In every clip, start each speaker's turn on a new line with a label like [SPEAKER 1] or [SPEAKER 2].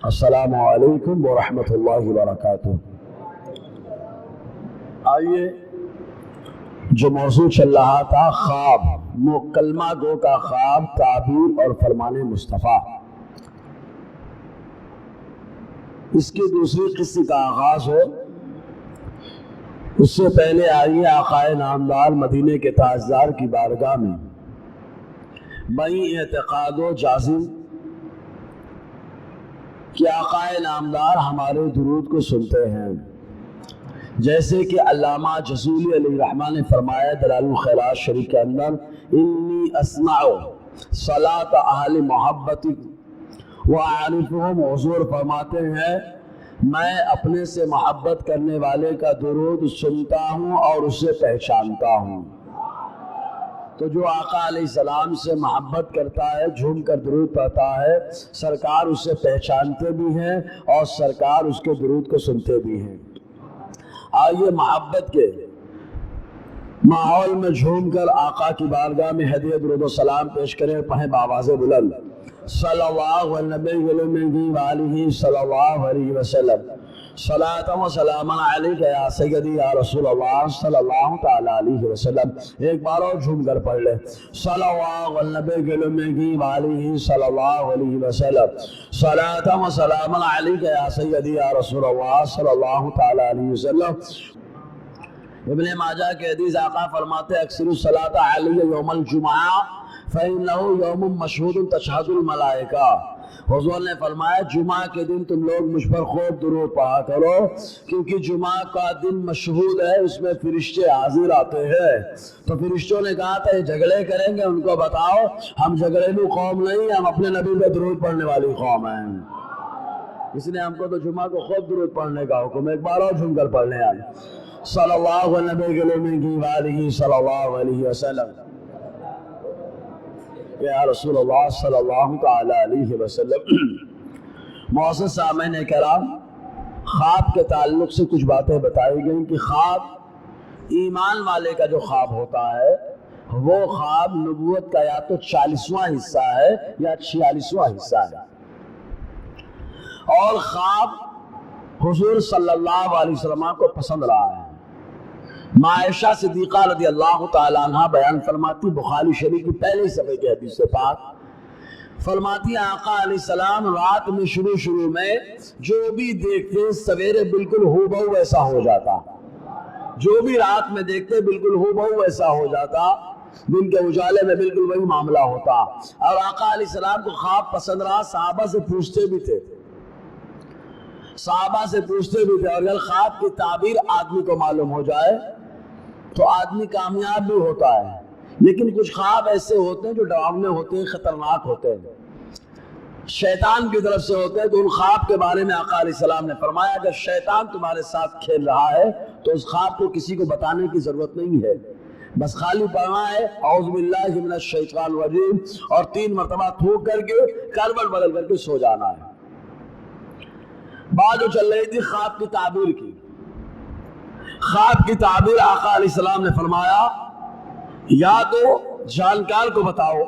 [SPEAKER 1] السلام علیکم ورحمۃ اللہ وبرکاتہ۔ آئیے، جو موضوع چل رہا تھا خواب، کلمہ گو کا خواب، تعبیر اور فرمان مصطفیٰ، اس کی دوسری قسط کا آغاز ہو۔ اس سے پہلے آئیے آقائے نامدار مدینے کے تاجدار کی بارگاہ میں بئی اعتقاد و جازم کہ آقائے نامدار ہمارے درود کو سنتے ہیں، جیسے کہ علامہ جزولی علیہ الرحمہ نے فرمایا دلائل الخیرات شریف کے اندر، انی اسمع صلاۃ اہل محبت وعارفہم، حضور فرماتے ہیں میں اپنے سے محبت کرنے والے کا درود سنتا ہوں اور اسے پہچانتا ہوں۔ تو جو آقا علیہ السلام سے محبت کرتا ہے، جھوم کر درود پڑھتا ہے، سرکار اسے پہچانتے بھی ہیں اور سرکار اس کے درود کو سنتے بھی ہیں۔ آئیے محبت کے ماحول میں جھوم کر آقا کی بارگاہ میں ہدیہ درود و سلام پیش کریں، پڑھیں بآواز بلند، صلی اللہ علیہ صلی اللہ علیہ وسلم، صلاۃ و سلام علیک یا سیدی یا رسول اللہ صلی اللہ تعالی علیہ وسلم۔ ایک بار اور جھوم کر پڑھ لیں، صلی اللہ علیہ صلی اللہ علیہ وسلم، صلاۃ و سلام علیک یا سیدی یا رسول اللہ صلی اللہ تعالی علیہ وسلم۔ ابن ماجہ کے حدیث آقا فرماتے اکثر الصلاۃ علی یوم الجمعہ فإنہ یوم مشہود تشہد الملائکہ۔ حضور نے فرمایا جمعہ کے دن تم لوگ مجھ پر خوب درود پڑھا کرو، کیونکہ جمعہ کا دن مشہود ہے، اس میں فرشتے حاضر آتے ہیں۔ تو فرشتوں نے کہا تھا یہ جھگڑے کریں گے، ان کو بتاؤ ہم جھگڑیلو قوم نہیں، ہم اپنے نبی پہ درود پڑھنے والی قوم ہیں، اس لیے ہم کو تو جمعہ کو خوب درود پڑھنے کا حکم ہے۔ ایک بار اور جھوم کر پڑھ لیں آج، صلی اللہ علیہ صلی اللہ علیہ وسلم، یا رسول اللہ صلی اللہ تعالی علیہ وسلم۔ معزز سامعین کرام، خواب کے تعلق سے کچھ باتیں بتائی گئیں کہ خواب ایمان والے کا جو خواب ہوتا ہے وہ خواب نبوت کا یا تو 40واں حصہ ہے یا 46واں حصہ ہے، اور خواب حضور صلی اللہ علیہ وسلم کو پسند رہا ہے۔ عائشہ صدیقہ رضی اللہ تعالی عنہ بیان فرماتی، بخاری شریف کی پہلے صفحے کے حدیث سے پاک فرماتی، آقا علیہ السلام رات میں شروع میں جو بھی دیکھتے سویرے بالکل ہو بہو ویسا ہو جاتا، جو بھی رات میں دیکھتے بالکل ہو بہو ویسا ہو جاتا، دن کے اجالے میں بالکل وہی معاملہ ہوتا۔ اور آقا علیہ السلام کو خواب پسند رہا، صحابہ سے پوچھتے بھی تھے، اور اگر خواب کی تعبیر آدمی کو معلوم ہو جائے تو آدمی کامیاب بھی ہوتا ہے، لیکن کچھ خواب ایسے ہوتے ہیں جو ڈراؤنے ہوتے ہیں، خطرناک ہوتے ہیں، شیطان کی طرف سے ہوتے ہیں۔ تو ان خواب کے بارے میں آقا علیہ السلام نے فرمایا اگر شیطان تمہارے ساتھ کھیل رہا ہے تو اس خواب کو کسی کو بتانے کی ضرورت نہیں ہے، بس خالی پڑھنا ہے اعوذ باللہ من الشیطان الرجیم اور 3 مرتبہ تھوک کر کے کروٹ بدل کر کے سو جانا ہے۔ بات جو چل رہی تھی خواب کی تعبیر کی، خواب کی تعبیر آقا علیہ السلام نے فرمایا یا تو جانکار کو بتاؤ،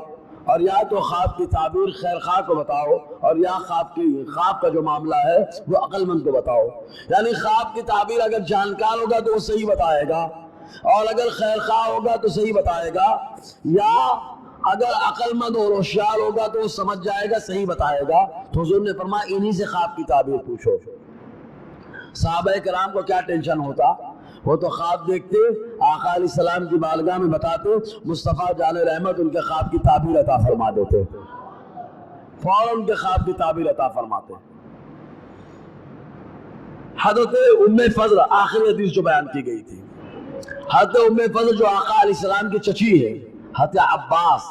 [SPEAKER 1] اور یا تو خواب کی تعبیر خیر خواہ کو بتاؤ، اور یا خواب کا جو معاملہ ہے وہ عقل مند کو بتاؤ۔ یعنی خواب کی تعبیر اگر جانکار ہوگا تو وہ صحیح بتائے گا، اور اگر خیر خواہ ہوگا تو صحیح بتائے گا، یا اگر عقل مند اور ہوشیار ہوگا تو وہ سمجھ جائے گا، صحیح بتائے گا۔ تو حضور نے فرمایا انہی سے خواب کی تعبیر پوچھو۔ صحابہ کرام کو کیا ٹینشن ہوتا، وہ تو خواب دیکھتے، آقا علیہ السلام کی بارگاہ میں بتاتے، مصطفیٰ جان رحمت ان کے خواب کی تعبیر عطا فرما دیتے، فوراً ان کے خواب کی تعبیر عطا فرماتے۔ حضرت ام فضل، آخری حدیث جو بیان کی گئی تھی، حضرت ام فضل جو آقا علیہ السلام کی چچی ہے، حضرت عباس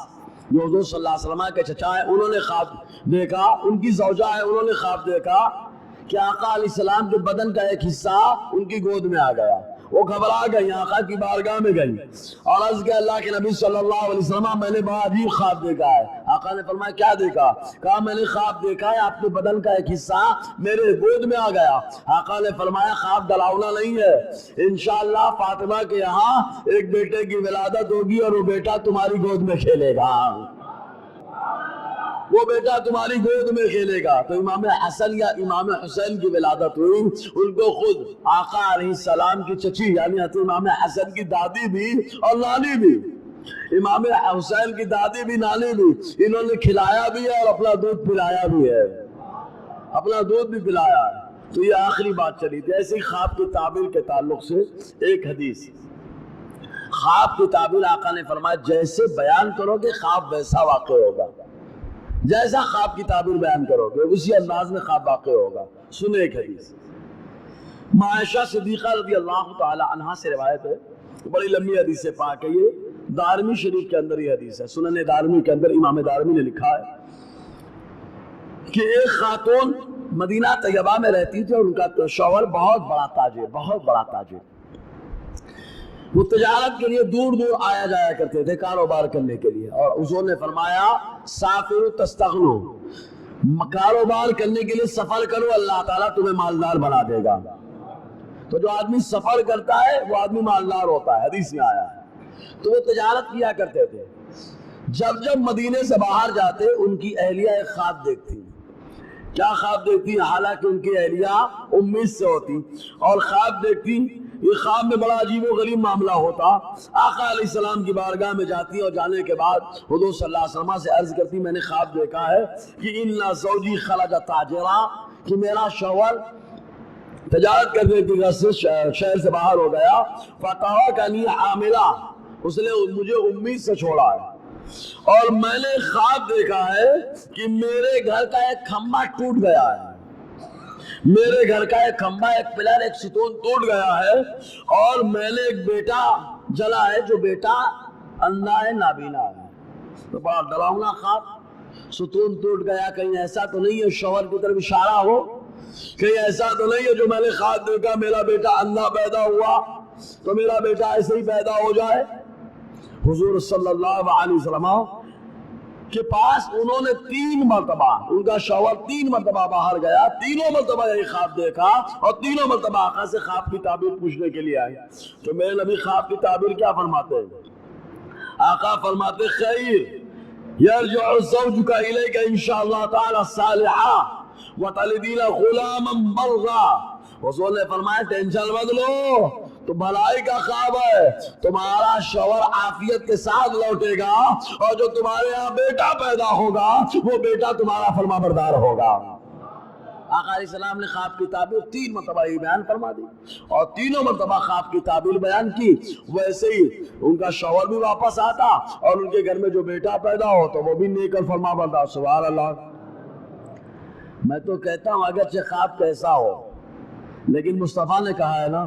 [SPEAKER 1] جو حضور صلی اللہ علیہ وسلم کے چچا ہیں، انہوں نے خواب دیکھا، ان کی زوجہ ہے، انہوں نے خواب دیکھا کہ آقا علیہ السلام کے بدن کا ایک حصہ ان کی گود میں آ گیا۔ وہ گھبرا گئی، آقا کی بارگاہ میں گئی اور عرض کیا اللہ کے نبی صلی اللہ علیہ وسلم میں نے بڑا عجیب خواب دیکھا ہے۔ آقا نے فرمایا کیا دیکھا؟ کہا میں نے خواب دیکھا ہے آپ کے بدن کا ایک حصہ میرے گود میں آ گیا۔ آقا نے فرمایا خواب ڈراؤنا نہیں ہے، انشاءاللہ فاطمہ کے یہاں ایک بیٹے کی ولادت ہوگی اور وہ بیٹا تمہاری گود میں کھیلے گا۔ وہ بیٹا تمہاری گود میں کھیلے گا۔ تو امام حسن یا امام حسین کی ولادت ہوئی، ان کو خود آقا علیہ السلام کی چچی یعنی امام حسن کی دادی بھی اور نانی بھی، امام حسین کی دادی بھی نانی بھی، انہوں نے کھلایا بھی ہے اور اپنا دودھ پلایا بھی ہے، اپنا دودھ بھی پلایا ہے۔ تو یہ آخری بات چلی تھی۔ ایسے ہی خواب کی تعبیر کے تعلق سے ایک حدیث، خواب کی تعبیر آقا نے فرمایا جیسے بیان کرو گے خواب ویسا واقع ہوگا، جیسا خواب کی تعبیر بیان کرو گے اسی انداز میں خواب واقع ہوگا۔ سنیں ایک حدیث، عائشہ صدیقہ رضی اللہ تعالی عنہا سے روایت ہے، بڑی لمبی حدیث پاک ہے، یہ دارمی شریف کے اندر یہ حدیث ہے، سنن دارمی کے اندر امام دارمی نے لکھا ہے کہ ایک خاتون مدینہ طیبہ میں رہتی تھی اور ان کا شوہر بہت بڑا تاجر، وہ تجارت کے لیے دور دور آیا جایا کرتے تھے کاروبار کرنے کے لیے، اور حضور نے فرمایا سافروا تستغنوا، کاروبار کرنے کے لیے سفر کرو اللہ تعالیٰ تمہیں مالدار بنا دے گا۔ تو جو آدمی سفر کرتا ہے وہ آدمی مالدار ہوتا ہے، حدیث میں آیا ہے۔ تو وہ تجارت کیا کرتے تھے، جب مدینے سے باہر جاتے ان کی اہلیہ ایک خواب دیکھتی، کیا خواب دیکھتی؟ حالانکہ ان کی اہلیہ امید سے ہوتی اور خواب دیکھتی، یہ خواب میں بڑا عجیب و غریب معاملہ ہوتا۔ آقا علیہ السلام کی بارگاہ میں جاتی اور جانے کے بعد حضور صلی اللہ علیہ وسلم سے عرض کرتی میں نے خواب دیکھا ہے کہ ان زوجی خرج تاجرا، کہ میرا شوہر تجارت کرنے کی غرض سے شہر سے باہر ہو گیا، فترکنی عاملا، اس نے مجھے امید سے چھوڑا ہے، اور میں نے خواب دیکھا ہے کہ میرے گھر کا ایک کھمبا ٹوٹ گیا ہے، میرے گھر کا ایک کھمبا، ایک پلر، ایک ستون ٹوٹ گیا ہے، اور میں نے ایک بیٹا جلا ہے جو بیٹا اندھا ہے نابینا ہے۔ تو بڑا ڈراؤنا خواب، ستون ٹوٹ گیا، کہیں ایسا تو نہیں ہے شوہر کی طرف اشارہ ہو، کہیں ایسا تو نہیں ہے جو میں نے خواب دیکھا میرا بیٹا اندھا پیدا ہوا تو میرا بیٹا ایسے ہی پیدا ہو جائے۔ حضور صلی اللہ علیہ وسلم کے پاس انہوں نے 3 مرتبہ، ان کا شوہر 3 مرتبہ باہر گیا، تینوں مرتبہ یہی خواب دیکھا اور تینوں مرتبہ آقا سے خواب کی تعبیر پوچھنے کے لیے آئے۔ تو میرے نبی خواب کی تعبیر کیا فرماتے ہیں؟ آقا فرماتے خیر یرجع زوجک الیک انشاءاللہ تعالی صالحا وتلدین غلاما برا۔ حضور نے فرمایا ٹینشن مت لو، تو بھلائی کا خواب ہے، تمہارا شوہر عافیت کے ساتھ لوٹے گا اور جو تمہارے یہاں بیٹا پیدا ہوگا وہ بیٹا تمہارا فرما بردار ہوگا۔ آقا علیہ السلام نے خواب کی تعبیر 3 مرتبہ ہی بیان فرما دی اور تینوں مرتبہ خواب کی تعبیر بیان کی، ویسے ہی ان کا شوہر بھی واپس آتا اور ان کے گھر میں جو بیٹا پیدا ہو تو وہ بھی نیک اور فرما بردار۔ سبحان اللہ۔ میں تو کہتا ہوں اگرچہ خواب کیسا ہو لیکن مصطفیٰ نے کہا ہے نا،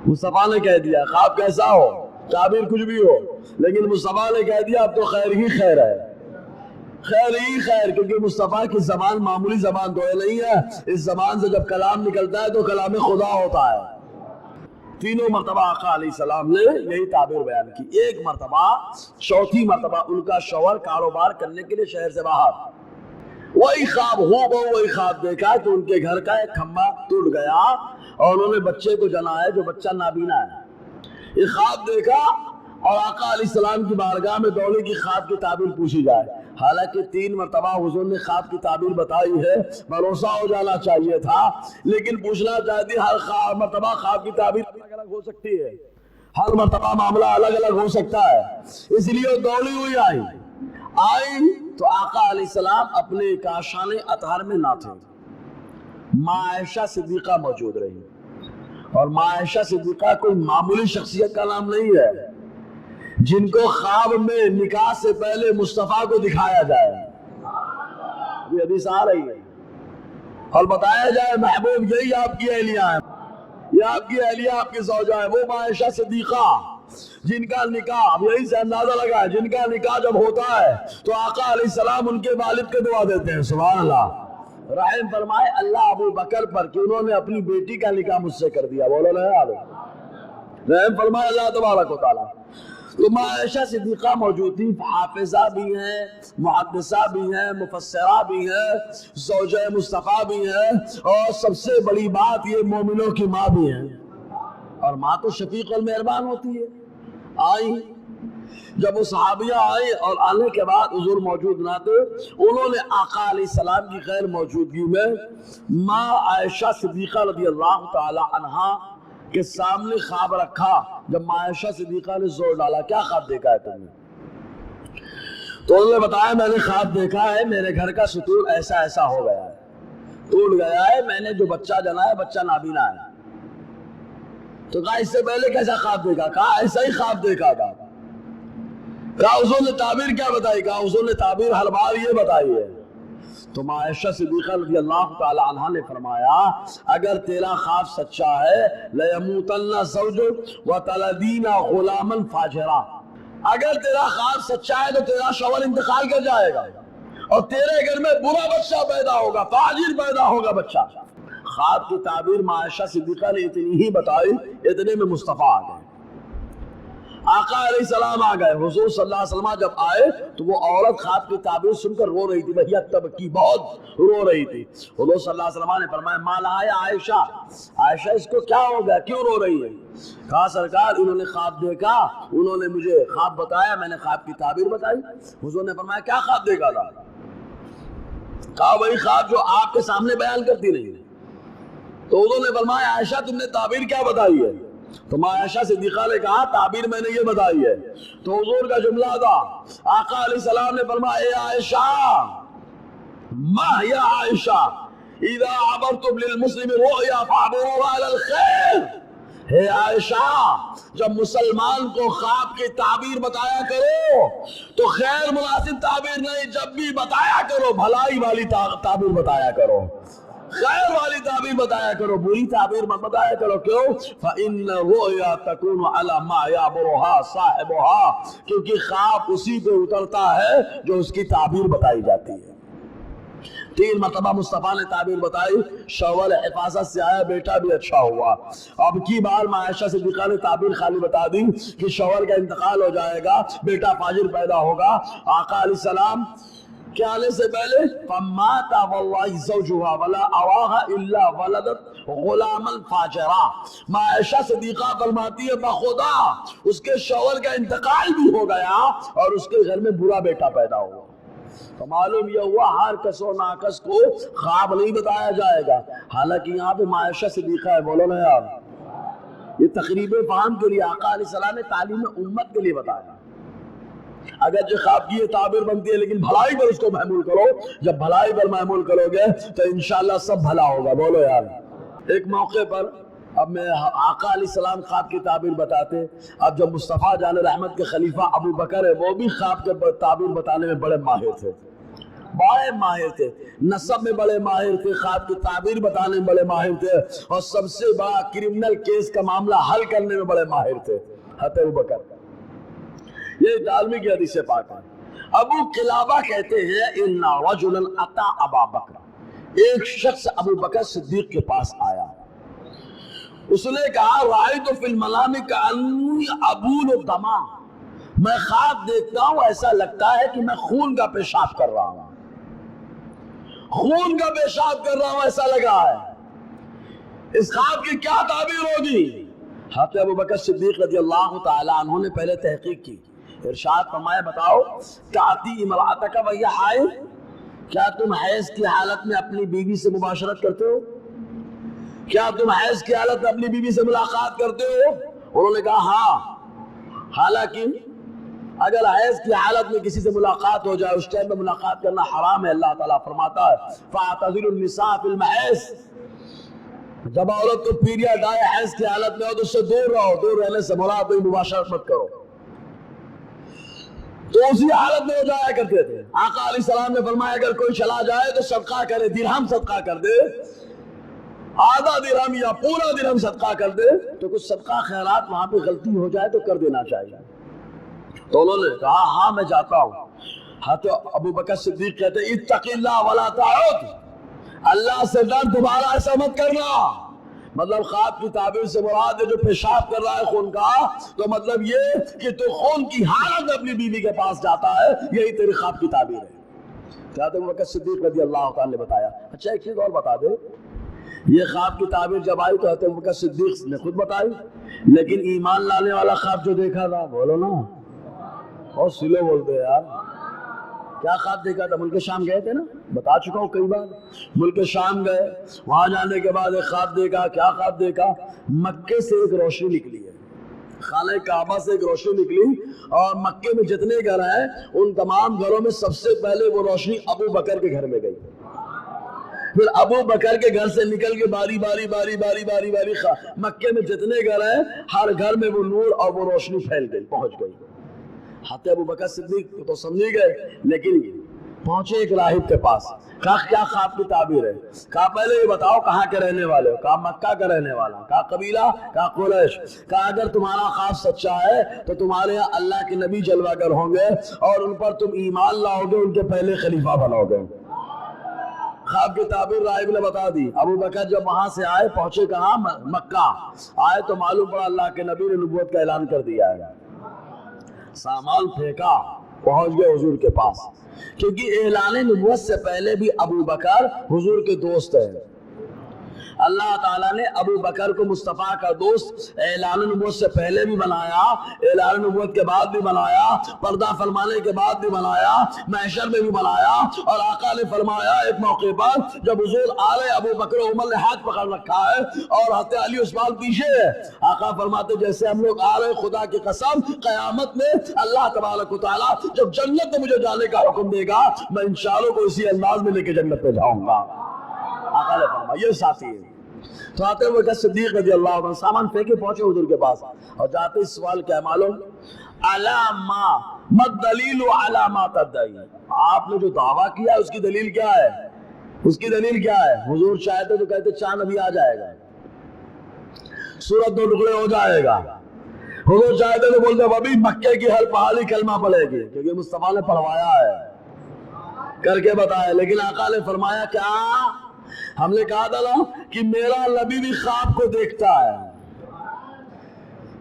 [SPEAKER 1] مصطفیٰ نے کہہ دیا خواب کیسا ہو، تعبیر کچھ بھی ہو، لیکن مصطفیٰ نے کہہ دیا اب تو خیر ہی خیر ہے، خیر ہی خیر، کیونکہ مصطفیٰ کی زبان معمولی زبان تو نہیں ہے، اس زبان سے جب کلام نکلتا ہے تو کلام خدا ہوتا ہے۔ تینوں مرتبہ آقا علیہ السلام نے یہی تعبیر بیان کی۔ ایک مرتبہ، چوتھی مرتبہ ان کا شوہر کاروبار کرنے کے لیے شہر سے باہر، وہی خواب وہی خواب دیکھا کہ ان کے گھر کا ایک کھمبا ٹوٹ گیا اور انہوں نے بچے کو جنا ہے جو بچہ نابینا ہے۔ یہ خواب دیکھا اور آقا علیہ السلام کی بارگاہ میں دوڑے کی خواب کی تعبیر پوچھی جائے، حالانکہ 3 مرتبہ حضور نے خواب کی تعبیر بتائی ہے، بھروسہ ہو جانا چاہیے تھا، لیکن پوچھنا چاہتی ہر مرتبہ خواب کی تعبیر الگ الگ ہو سکتی ہے، ہر مرتبہ معاملہ الگ الگ ہو سکتا ہے، اس لیے دوڑی ہوئی آئی تو آقا علیہ السلام اپنے کاشان اطہر میں نہ تھے، ماں عائشہ صدیقہ موجود رہی، اور ماں عائشہ صدیقہ کوئی معمولی شخصیت کا نام نہیں ہے جن کو خواب میں نکاح سے پہلے مصطفیٰ کو دکھایا جائے، یہ حدیث آ رہی ہے، اور بتایا جائے محبوب یہی آپ کی اہلیہ ہے، یہ آپ کی اہلیہ آپ کی زوجہ ہے، وہ ماں عائشہ صدیقہ جن کا نکاح، اب یہی سے اندازہ لگا ہے، جن کا نکاح جب ہوتا ہے تو آقا علیہ السلام ان کے والد کے دعا دیتے ہیں۔ سبحان اللہ۔ رحم فرمائے اللہ ابو بکر پر کہ انہوں نے اپنی بیٹی کا نکاح مجھ سے کر دیا، بولو نا یار، رحم فرمائے اللہ تبارک و تعالیٰ۔ تو ماں عائشہ صدیقہ موجود تھی، حافظہ بھی ہیں، محدثہ بھی ہیں، مفسرہ بھی ہیں، زوجہ مصطفیٰ بھی ہیں، اور سب سے بڑی بات یہ مومنوں کی ماں بھی ہیں، اور ماں تو شفیق المہربان ہوتی ہے۔ آئی جب وہ صحابیہ آئے اور آنے کے بعد حضور موجود نہ تھے، انہوں نے آقا علیہ السلام کی غیر موجودگی میں ماں عائشہ صدیقہ رضی اللہ تعالی عنہا کے سامنے خواب رکھا۔ جب ماں عائشہ صدیقہ نے زور ڈالا، کیا خواب دیکھا ہے تم نے؟ تو انہوں نے بتایا میں نے خواب دیکھا ہے، میرے گھر کا ستون ایسا ایسا ہو گیا ہے، ٹوٹ گیا ہے، میں نے جو بچہ جنا ہے بچہ نابینا ہے۔ تو کہا اس سے پہلے کیسا خواب دیکھا؟ کہا ایسا ہی خواب دیکھا تھا۔ کہا حضور نے تعبیر کیا بتائی؟ کہا حضور نے تعبیر ہر بار یہ بتائی ہے۔ تو ماں عائشہ صدیقہ رضی اللہ تعالی عنہا نے فرمایا اگر تیرا خواب سچا ہے لَيَمُوتَنَّ زَوْجُكَ وَتَلَدِينَ غُلَامًا فَاجِرًا، اگر تیرا خواب سچا ہے تو تیرا شوہر انتقال کر جائے گا اور تیرے گھر میں برا بچہ پیدا ہوگا، فاجر پیدا ہوگا بچہ۔ خواب کی تعبیر ماں عائشہ صدیقہ نے اتنی ہی بتائی، اتنے میں مصطفیٰ آ گئے، آقا علیہ السلام آ گئے۔ حضور صلی اللہ علیہ وسلم جب آئے تو وہ عورت خواب کی تعبیر سن کر رو رہی تھی، بھیا تبکی، بہت رو رہی تھی۔ حضور صلی اللہ علیہ وسلم نے فرمایا ما لہا یا عائشہ، عائشہ اس کو کیا ہو گیا، کیوں رو رہی ہے؟ کہا سرکار انہوں نے خواب دیکھا، انہوں نے مجھے خواب بتایا، میں نے خواب کی تعبیر بتائی۔ حضور نے فرمایا کیا خواب دیکھا تھا؟ کہا وہی خواب جو آپ کے سامنے بیان کرتی رہی۔ تو حضور نے فرمایا عائشہ تم نے تعبیر کیا بتائی ہے؟ تو ماں عائشہ صدیقہ نے کہا تعبیر میں نے یہ بتائی ہے۔ تو حضور کا جملہ تھا، آقا علیہ السلام نے فرمایا اے عائشہ، ما یا عائشہ اذا عبرتم للمسلم رؤیا فاعبروها علی الخیر، اے عائشہ جب مسلمان کو خواب کی تعبیر بتایا کرو تو خیر مناسب تعبیر نہیں، جب بھی بتایا کرو بھلائی والی تعبیر بتایا کرو، خیر والی تعبیر بتایا کرو، بری تعبیر مت بتایا کرو۔ کیوں؟ فَإِنَّ الرُّؤْيَا تَكُونُ عَلَى مَا يَعْبُرُهَا صَاحِبُهَا، کیونکہ خواب اسی پہ اترتا ہے جو اس کی تعبیر بتائی جاتی ہے۔ 3 مرتبہ مصطفیٰ نے تعبیر بتائی، شوہر حفاظت سے آیا، بیٹا بھی اچھا ہوا۔ اب کی بار ماں عائشہ صدیقہ نے تعبیر خالی بتا دی کہ شوہر کا انتقال ہو جائے گا، بیٹا فاجر پیدا ہوگا۔ آقا علیہ السلام کے آنے سے پہلے فَمَاتَ وَاللَّهِ زَوْجُهَا وَلَا أَوَاهَا إِلَّا وَلَدَتْ غُلَامًا فَاجِرًا، ماں عائشہ صدیقہ فرماتی ہے بخدا اس کے شوہر کا انتقال بھی ہو گیا اور اس کے گھر میں برا بیٹا پیدا ہوا۔ تو معلوم یہ ہوا ہر کس و ناکس کو خواب نہیں بتایا جائے گا۔ حالانکہ یہاں پہ ماں عائشہ صدیقہ ہے، بولو نا یار، یہ تقریب فہم کے لیے آقا علیہ السلام نے تعلیم امت کے لیے بتایا۔ اگر جو خواب کی یہ تعبیر بنتی ہے لیکن بھلائی پر اس کو محمول کرو، جب بھلائی پر محمول کرو گے تو انشاءاللہ سب بھلا ہوگا، بولو یار۔ ایک موقع پر اب میں آقا علیہ السلام خواب کی تعبیر بتاتے، اب جب مصطفیٰ جان رحمت کے خلیفہ ابو بکر ہے وہ بھی خواب کے تعبیر بتانے میں بڑے ماہر تھے، بڑے ماہر تھے، نسب میں بڑے ماہر تھے، خواب کی تعبیر بتانے میں بڑے ماہر تھے، اور سب سے بڑا کرمنل کیس کا معاملہ حل کرنے میں بڑے ماہر تھے حضرت ابو بکر۔ یہ دارمی کی حدیث پاک ہے۔ ابو قلابہ کہتے ہیں ان رجلا اتی ابا بکر، ایک شخص ابو بکر صدیق کے پاس آیا، اس نے کہا رأیت فی المنام کأنی ابول الدم، میں خواب دیکھتا ہوں ایسا لگتا ہے کہ میں خون کا پیشاب کر رہا ہوں، خون کا پیشاب کر رہا ہوں ایسا لگا ہے، اس خواب کی کیا تعبیر ہوگی؟ حضرت ابو بکر صدیق رضی اللہ تعالی عنہ نے پہلے تحقیق کی، ارشاد فرمایا بتاؤ تأتی امرأتک وہی حائض، کیا تم حیض کی حالت میں اپنی بیوی سے مباشرت کرتے ہو؟ کیا تم حیض کی حالت میں اپنی بیوی سے ملاقات کرتے ہو؟ انہوں نے کہا ہاں، حالانکہ اگر حیض کی حالت میں کسی سے ملاقات ہو جائے اس ٹائم میں ملاقات کرنا حرام ہے، اللہ تعالیٰ فرماتا ہے فَاعْتَزِلُوا النِّسَاءَ فِي الْمَحِيضِ، جب عورت کو پیریڈ آئے حیض کی حالت میں ہو تو اس سے دور رہو، دور رہنے سے مراد کوئی مباشرت مت کرو، تو اسی حالت میں ہو جایا کرتے تھے۔ آقا علیہ السلام نے فرمایا اگر کوئی چلا جائے تو صدقہ کرے، درہم صدقہ کر دے، آدھا درہم یا پورا درہم صدقہ کر دے، تو کچھ صدقہ خیرات وہاں پہ غلطی ہو جائے تو کر دینا چاہیے۔ تو انہوں نے کہا ہاں میں جاتا ہوں۔ حضرت ابو بکر صدیق کہتے اتق اللہ ولا تعود، اللہ سے ڈر، دوبارہ ایسا مت کرنا۔ مطلب خواب کی تعبیر سے مراد ہے جو پیشاب کر رہا ہے خون کا، تو مطلب یہ کہ تو خون کی حالت میں اپنی بیوی کے پاس جاتا ہے، یہی تیری خواب کی تعبیر ہے۔ حضرت ابو بکر صدیق رضی اللہ تعالیٰ نے بتایا۔ اچھا ایک چیز اور بتا دے، یہ خواب کی تعبیر جب آئی تو حضرت ابو بکر صدیق نے خود بتائی، لیکن ایمان لانے والا خواب جو دیکھا تھا، بولو نا، اور سلو بولتے ہیں یار. کیا خواب دیکھا تھا؟ ملک شام گئے تھے نا، بتا چکا ہوں کئی بار. ملک شام گئے، وہاں جانے کے بعد ایک خواب دیکھا. کیا خواب دیکھا؟ مکے سے ایک روشنی نکلی ہے، خانہ کعبہ سے ایک روشنی نکلی، اور مکے میں جتنے گھر ہیں ان تمام گھروں میں سب سے پہلے وہ روشنی ابو بکر کے گھر میں گئی. پھر ابو بکر کے گھر سے نکل کے باری باری باری باری باری باری مکے میں جتنے گھر ہیں ہر گھر میں وہ نور اور وہ روشنی پھیل گئی، پہنچ گئی. حضرت ابو بکر صدیق تو سمجھ گئے، لیکن پہنچے ایک راہب کے پاس. کہا کیا خواب کی تعبیر ہے؟ کہا پہلے یہ بتاؤ کہاں کے رہنے والے ہو؟ کہا مکہ کا رہنے والا. کہا قبیلہ؟ کہا قریش. کہا اگر تمہارا خواب سچا ہے تو تمہارے یہاں اللہ کے نبی جلوہ گر ہوں گے اور ان پر تم ایمان لاؤ گے، ان کے پہلے خلیفہ بنو گے. خواب کی تعبیر راہب نے بتا دی. ابو بکر جب وہاں سے آئے، پہنچے کہاں؟ مکہ. آئے تو معلوم پڑا اللہ کے نبی نے نبوت کا اعلان کر دیا ہے. سامان پھینکا، پہنچ گئے حضور کے پاس، کیونکہ اعلان نبوت سے پہلے بھی ابو بکر حضور کے دوست ہیں. اللہ تعالیٰ نے ابو بکر کو مصطفیٰ کا دوست اعلان نبوت سے پہلے بھی بنایا، اعلان نبوت کے بعد بھی بنایا، پردہ فرمانے کے بعد بھی بنایا، محشر میں بھی بنایا. اور آقا نے فرمایا ایک موقع پر جب حضور آ رہے، ابو بکر و عمر نے ہاتھ پکڑ رکھا ہے اور حضرت علی عثمان پیچھے ہے. آقا فرماتے جیسے ہم لوگ آ رہے، خدا کی قسم قیامت میں اللہ تبارک و تعالیٰ جب جنت میں مجھے جانے کا حکم دے گا، میں انشاءاللہ کو اسی انداز میں لے کے جنت میں جاؤں گا. آقا نے فرمایا یہ ساتھی ہے. تو آتے ہوئے صدیق رضی اللہ عنہ سامان پھینکے پہنچے حضور کے پاس، اور جاتے ہی سوال کیا معلوم؟ علامہ مد دلیل علامہ تدعی، آپ نے جو دعویٰ کیا اس کی دلیل کیا ہے؟ اس کی دلیل کیا ہے؟ حضور چاہتے تو کہتے چاند ابھی آ جائے گا، سورج 2 ٹکڑے ہو جائے گا. حضور چاہتے تو بولتے ابھی مکے کی ہر پہاڑی کلمہ پڑے گی، کیونکہ مصطفیٰ نے پڑھوایا ہے، کر کے بتایا. لیکن آقا نے فرمایا کیا؟ ہم نے کہا تھا نا کہ میرا نبی بھی خواب کو دیکھتا ہے.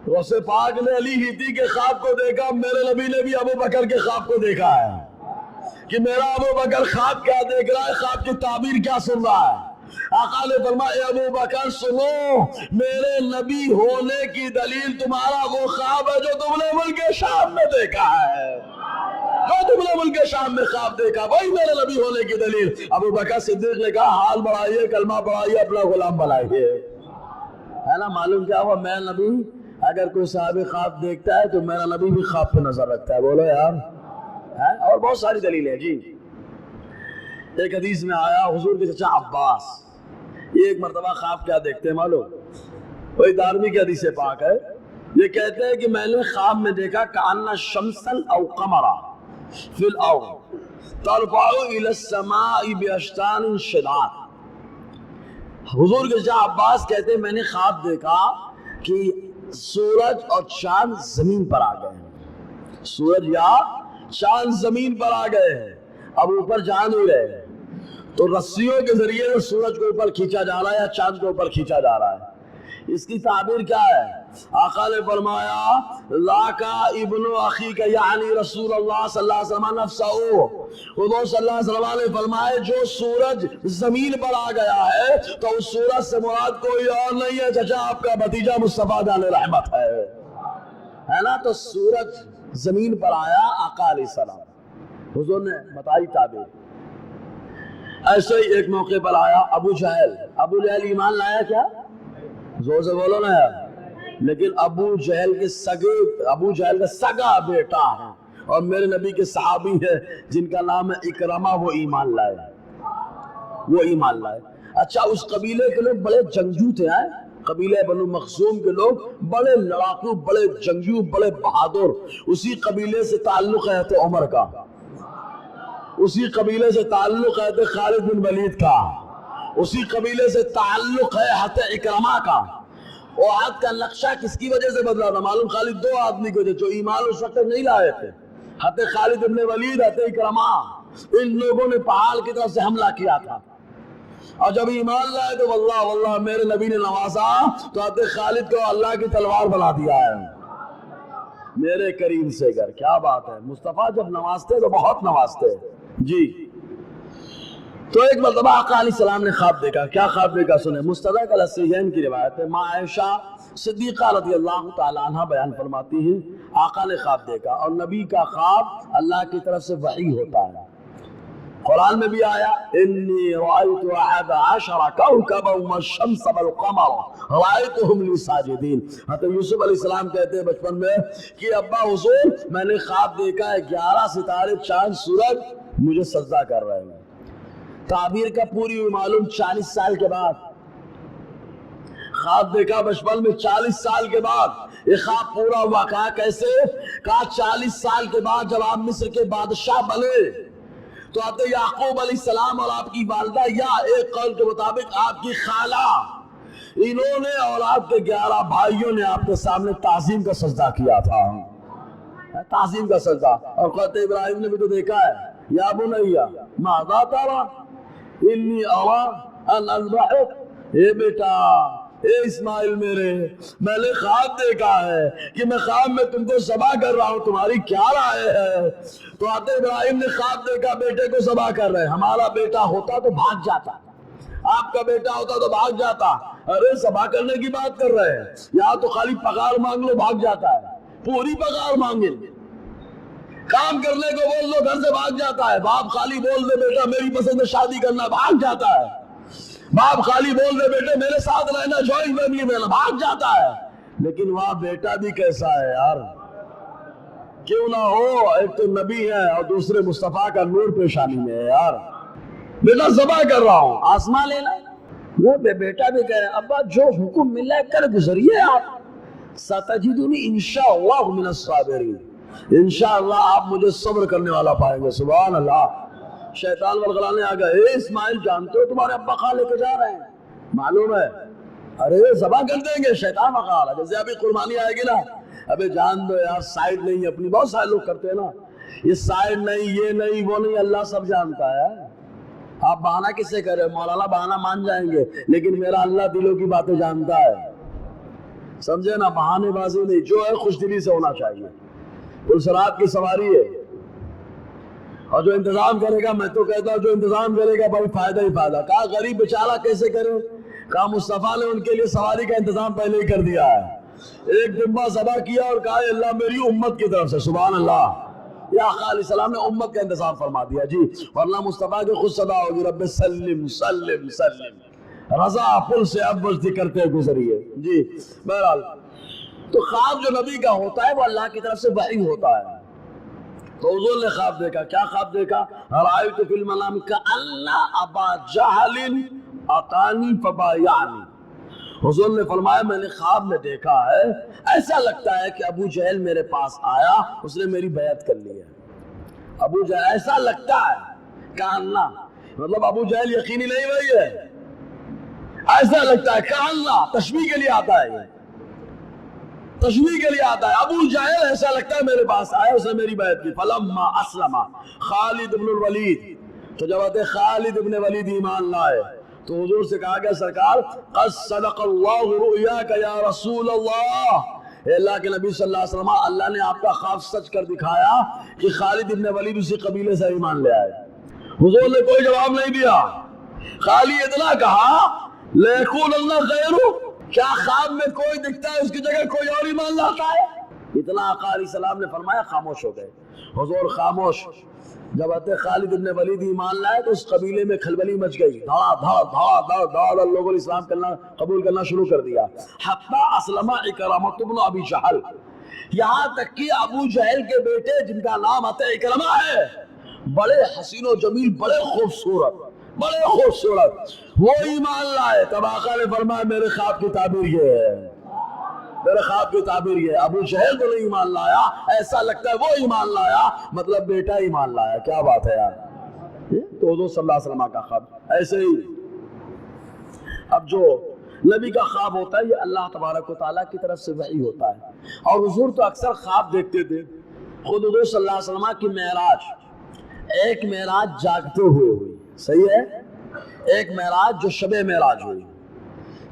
[SPEAKER 1] غوث پاک نے علی ہیتی کے خواب کو دیکھا، میرے نبی نے بھی ابو بکر کے خواب کو دیکھا ہے کہ میرا ابو بکر خواب کیا دیکھ رہا ہے، خواب کی تعبیر کیا سن رہا ہے. آقا نے فرمایا ابو بکر سنو، میرے نبی ہونے کی دلیل تمہارا وہ خواب ہے جو تم نے ملک شام میں دیکھا ہے، جو تم نے ملک شام میں خواب دیکھا وہی میرے نبی ہونے کی دلیل. ابو بکر صدیق نے کہا حال بڑھائیے، کلمہ پڑھائیے، اپنا غلام بنائیے. ہے نا معلوم کیا ہوا؟ میرا نبی اگر کوئی صاحب خواب دیکھتا ہے تو میرا نبی بھی خواب پہ نظر رکھتا ہے. بولو یار. اور بہت ساری دلیلیں ہیں جی. ایک حدیث میں آیا حضور کے چچا عباس یہ ایک مرتبہ خواب کیا دیکھتے ہیں معلوم؟ کوئی دارمی کی حدیث پاک ہے. یہ کہتے ہیں کہ میں نے خواب میں دیکھا کأن شمسا او قمرا فی الارض ترفع الى السماء باشتان شداد. حضور کے چچا عباس کہتے ہیں میں نے خواب دیکھا کہ سورج اور چاند زمین پر آ گئے ہیں، سورج یا چاند زمین پر آ گئے ہیں، اب اوپر جا نہیں رہے، تو رسیوں کے ذریعے سے سورج کو اوپر کھینچا جا رہا ہے یا چاند کو اوپر کھینچا جا رہا ہے. اس کی تعبیر کیا ہے؟ آقا نے فرمایا لاکا ابن اخیک یعنی رسول اللہ صلی اللہ علیہ وسلم نفسہ. حضور صلی اللہ علیہ وسلم نے فرمایا جو سورج زمین پر آ گیا ہے تو اس سورج سے مراد کوئی اور نہیں ہے، چچا آپ کا بھتیجا مصطفیٰ علیہ رحمت ہے نا. تو سورج زمین پر آیا، آقا علیہ السلام حضور نے بتائی تعبیر. ایسے ہی ایک موقع پر آیا ابو جہل ایمان لایا کیا؟ زور سے بولو نا یار. لیکن ابو جہل کا سگا بیٹا ہے اور میرے نبی کے صحابی ہے جن کا نام ہے اکرمہ، وہ ایمان لائے. اچھا اس قبیلے کے لوگ بڑے جنگجو تھے، قبیلہ بنو مخزوم کے لوگ بڑے لڑاکو، بڑے جنگجو، بڑے بہادر. اسی قبیلے سے تعلق ہے حضرت عمر کا، اسی قبیلے سے تعلق ہے حضرت خالد بن ولید کا، اسی قبیلے سے تعلق ہے حضرت اکرمہ کا. وعد کا نقشہ کس کی وجہ سے بدلا تھا معلوم؟ خالد 2 آدمی کو جو ایمان اس وقت نہیں لائے تھے، حضرت خالد بن ولید، حضرت اکرمہ. ان لوگوں نے پہاڑ کی طرف سے حملہ کیا تھا اور جب ایمان لائے تو واللہ میرے نبی نے نوازا تو حضرت خالد کو اللہ کی تلوار بنا دیا ہے میرے کریم سے گر. کیا بات ہے، مصطفیٰ جب نوازتے تو بہت نوازتے جی. تو ایک مرتبہ آقا علیہ السلام نے خواب دیکھا. کیا خواب دیکھا سنیں؟ مستدرک علی الصحیحین کی روایت ہے. ماں عائشہ صدیقہ رضی اللہ تعالیٰ عنہ بیان فرماتی ہیں آقا نے خواب دیکھا، اور نبی کا خواب اللہ کی طرف سے وحی ہوتا ہے۔ قرآن میں بھی آیا انی رأیت احد عشر کوکبا والشمس والقمر رأیتهم لی ساجدین۔ حضرت یوسف علیہ السلام کہتے ہیں بچپن میں کہ ابا حضور میں نے خواب دیکھا ہے 11 ستارے چاند سورج مجھے سجدہ کر رہے ہیں۔ تعبیر کا پوری معلوم 40 سال کے بعد خواب دیکھا، بچپن میں 40 سال کے بعد یہ خواب پورا واقعہ کیسے؟ کہا 40 سال کے بعد جب آپ مصر کے بادشاہ بنے تو حضرت یعقوب علیہ السلام اور آپ کی والدہ یا ایک قول کے مطابق آپ کی خالہ، انہوں نے اور آپ کے 11 بھائیوں نے آپ کے سامنے تعظیم کا سجدہ کیا تھا، تعظیم کا سجدہ۔ اور حضرت ابراہیم نے بھی تو دیکھا ہے یا بنیا ماذا تری انی ارا ان اذبحک، اے بیٹا اے اسماعیل میرے، میں نے خواب دیکھا ہے کہ میں خواب میں تم کو ذبح کر رہا ہوں، تمہاری کیا رائے ہے؟ تو حضرت ابراہیم نے خواب دیکھا بیٹے کو ذبح کر رہے ہیں۔ ہمارا بیٹا ہوتا تو بھاگ جاتا، آپ کا بیٹا ہوتا تو بھاگ جاتا، ارے ذبح کرنے کی بات کر رہے ہیں، یہاں تو خالی پگار مانگ لو بھاگ جاتا ہے، پوری پگار مانگے، کام کرنے کو بول دو گھر سے بھاگ جاتا ہے، باپ خالی بول دے بیٹا میری پسند شادی کرنا بھاگ جاتا ہے، باپ خالی بول دے بیٹے میرے ساتھ رہنا جوائنٹ فیملی میں بھاگ جاتا ہے۔ لیکن وہاں بیٹا بھی کیسا ہے یار، کیوں نہ ہو، ایک تو نبی ہے اور دوسرے مصطفیٰ کا نور پیشانی میں ہے یار، بیٹا ذبح کر رہا ہوں آسمان لینا، وہ بیٹا بھی کہہ رہے ہیں ابا جو حکم ملا ہے کر گزریے آپ، ستجدونی انشاءاللہ من الصابرین، انشاءاللہ آپ مجھے صبر کرنے والا پائیں گے۔ سبحان اللہ۔ شیطان ورغلانے آ گئے، اے اسماعیل جانتے ہو تمہارے ابا خان لے کے جا رہے ہیں، معلوم ہے، ارے ذبح کر دیں گے، شیطان وغیرہ جیسے ابھی قربانی آئے گی نا، ابھی جان دو یار سائیڈ نہیں اپنی، بہت سارے لوگ کرتے ہیں نا، یہ سائیڈ نہیں یہ نہیں وہ نہیں، اللہ سب جانتا ہے، آپ بہانہ کس سے کر رہے ہو؟ مولانا بہانہ مان جائیں گے لیکن میرا اللہ دلوں کی باتیں جانتا ہے، سمجھے نا، بہانے بازی نہیں، جو ہے خوش دلی سے ہونا چاہیے۔ پلسرات کی سواری ہے اور جو انتظام کرے گا، میں تو کہتا ہوں جو انتظام کرے گا بھائی فائدہ ہی فائدہ۔ کہا غریب بیچارہ کیسے کرے؟ کہا مصطفیٰ نے ان کے لیے سواری کا انتظام پہلے ہی کر دیا ہے، ایک ڈبہ ذبح کیا اور کہا اللہ میری امت کی طرف سے، سبحان اللہ، یا آقا علیہ السلام نے امت کا انتظام فرما دیا جی، ورنہ مصطفیٰ کی خود صدا ہوگی رب سلم سلم سلم، رضا پل سے اب بجتی کرتے گزریے جی۔ بہرحال تو خواب جو نبی کا ہوتا ہے وہ اللہ کی طرف سے وحی ہوتا ہے۔ تو حضور نے خواب دیکھا، کیا خواب دیکھا؟ رأیت فی المنام کأن ابا جہل اتانی فبایعنی، حضور نے فرمایا میں نے خواب میں دیکھا ہے ایسا لگتا ہے کہ ابو جہل میرے پاس آیا، اس نے میری بیعت کر لی ہے۔ ابو جہل ایسا لگتا ہے، کأنہ مطلب ابو جہل یقینی نہیں وہی ہے، ایسا لگتا ہے، کأنہ تشبیہ کے لیے آتا ہے، یہ تشبیہ کے لیے آتا ہے، ابو جہل ایسا لگتا ہے میرے پاس آیا، اس نے میری بیعت کی۔ فلما اسلم خالد بن الولید، تو جب آتے خالد بن ولید ایمان لائے تو حضور سے کہا گیا سرکار قد صدق اللہ رؤیاک یا رسول اللہ، اے اللہ کے نبی صلی اللہ علیہ وسلم، اللہ نے آپ کا خواب سچ کر دکھایا کہ خالد بن ولید اسی قبیلے سے ایمان لے آئے۔ حضور نے کوئی جواب نہیں دیا، خالی اتنا کہا لیکن اللہ خیرو، کیا خواب میں کوئی دکھتا ہے اس کی جگہ کوئی اور ایمان لاتا ہے؟ اتنا آقا علیہ السلام نے فرمایا، خاموش ہو گئے حضور، خاموش۔ جب آتے خالد بن ولید ایمان لائے تو اس قبیلے میں کھلبلی مچ گئی، دھڑا دھڑا دھڑا دھڑا دھڑا، لوگوں نے اسلام قبول کرنا شروع کر دیا۔ حتی اسلم اکرمہ بن ابی جہل، یہاں تک کہ ابو جہل کے بیٹے جن کا نام آتا ہے اکرمہ ہے، بڑے حسین و جمیل، بڑے خوبصورت، وہ ایمان لائے۔ تب آقا نے فرمایا میرے خواب کی تعبیر یہ ہے، میرے خواب کی تعبیر یہ ہے، ابو جہل تو نہیں ایمان لایا، ایسا لگتا ہے وہ ایمان لایا، مطلب بیٹا ایمان لایا۔ کیا بات ہے یار، تو حضور صلی اللہ علیہ وسلم کا خواب ایسے ہی۔ اب جو نبی کا خواب ہوتا ہے یہ اللہ تبارک و تعالیٰ کی طرف سے وحی ہوتا ہے، اور حضور تو اکثر خواب دیکھتے تھے۔ خود حضور صلی اللہ علیہ وسلم کی معراج، ایک معراج جاگتے ہوئے ہوئی، صحیح ہے، ایک معراج جو شب معراج ہوئی